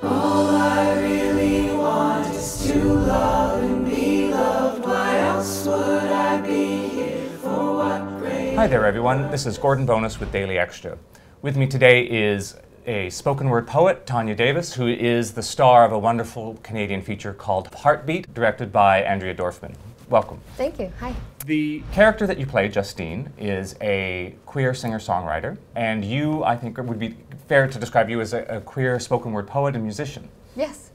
All I really want is to love and be loved. Why else would I be here? For what great... Hi there everyone, this is Gordon Bowness with Daily Xtra. With me today is a spoken word poet, Tanya Davis, who is the star of a wonderful Canadian feature called Heartbeat, directed by Andrea Dorfman. Welcome. Thank you. Hi. The character that you play, Justine, is a queer singer-songwriter, and you, I think, would be fair to describe you as a queer spoken word poet and musician. Yes.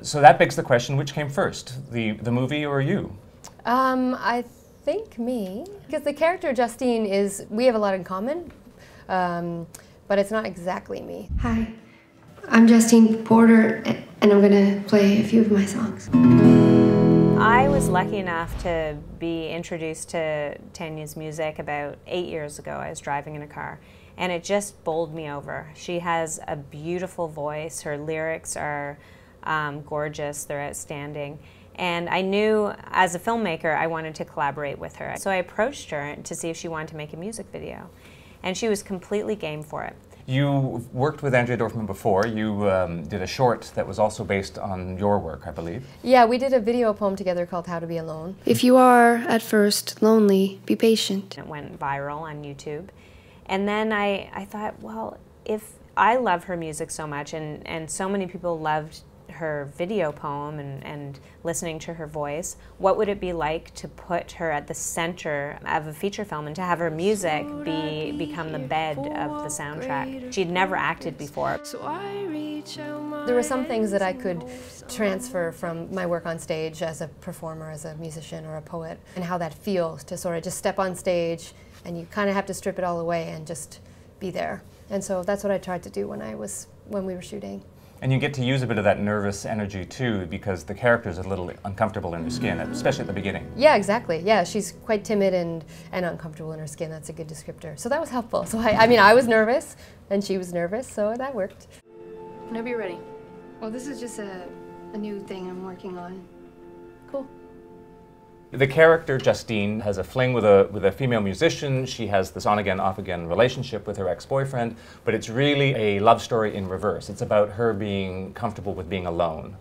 So that begs the question, which came first, the movie or you? I think me, because the character Justine is, we have a lot in common, but it's not exactly me. Hi, I'm Justine Porter, and I'm going to play a few of my songs. I was lucky enough to be introduced to Tanya's music about 8 years ago. I was driving in a car, and it just bowled me over. She has a beautiful voice. Her lyrics are gorgeous. They're outstanding. And I knew, as a filmmaker, I wanted to collaborate with her. So I approached her to see if she wanted to make a music video. And she was completely game for it. You worked with Andrea Dorfman before. You did a short that was also based on your work, I believe. Yeah, we did a video poem together called How to Be Alone. If you are, at first, lonely, be patient. It went viral on YouTube. And then I thought, well, if I love her music so much, and so many people loved her video poem and listening to her voice, what would it be like to put her at the center of a feature film and to have her music become the bed of the soundtrack? She'd never acted before. There were some things that I could transfer from my work on stage as a performer, as a musician or a poet, and how that feels to sort of just step on stage and you kind of have to strip it all away and just be there. And so that's what I tried to do when we were shooting. And you get to use a bit of that nervous energy too, because the character's a little uncomfortable in her skin, especially at the beginning. Yeah, exactly. Yeah, she's quite timid and uncomfortable in her skin. That's a good descriptor. So that was helpful. So I mean, I was nervous, and she was nervous, so that worked. Whenever you're ready. Well, this is just a new thing I'm working on. Cool. The character, Justine, has a fling with a female musician. She has this on-again, off-again relationship with her ex-boyfriend, but it's really a love story in reverse. It's about her being comfortable with being alone.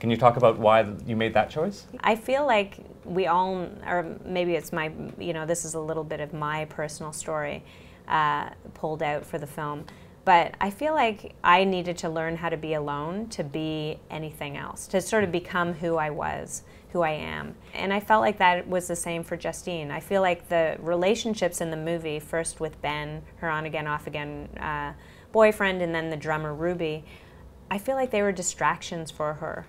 Can you talk about why you made that choice? I feel like we all, or maybe it's my, this is a little bit of my personal story pulled out for the film. But I feel like I needed to learn how to be alone to be anything else, to sort of become who I was, who I am. And I felt like that was the same for Justine. I feel like the relationships in the movie, first with Ben, her on-again, off-again boyfriend, and then the drummer Ruby, I feel like they were distractions for her.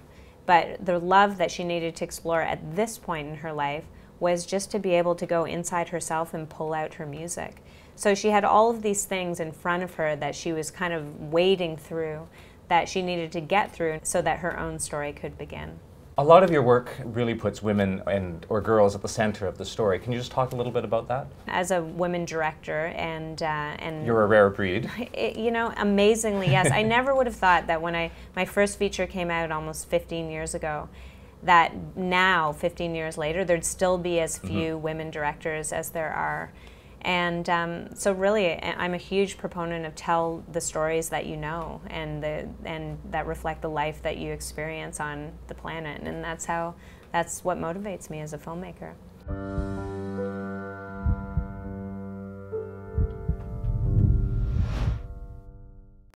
But the love that she needed to explore at this point in her life was just to be able to go inside herself and pull out her music. So she had all of these things in front of her that she was kind of wading through, that she needed to get through so that her own story could begin. A lot of your work really puts women or girls at the center of the story. Can you just talk a little bit about that? As a women director and you're a rare breed. Amazingly, yes. I never would have thought that when my first feature came out almost 15 years ago, that now, 15 years later, there'd still be as few women directors as there are. And so really, I'm a huge proponent of tell the stories that you know and that reflect the life that you experience on the planet. And that's what motivates me as a filmmaker.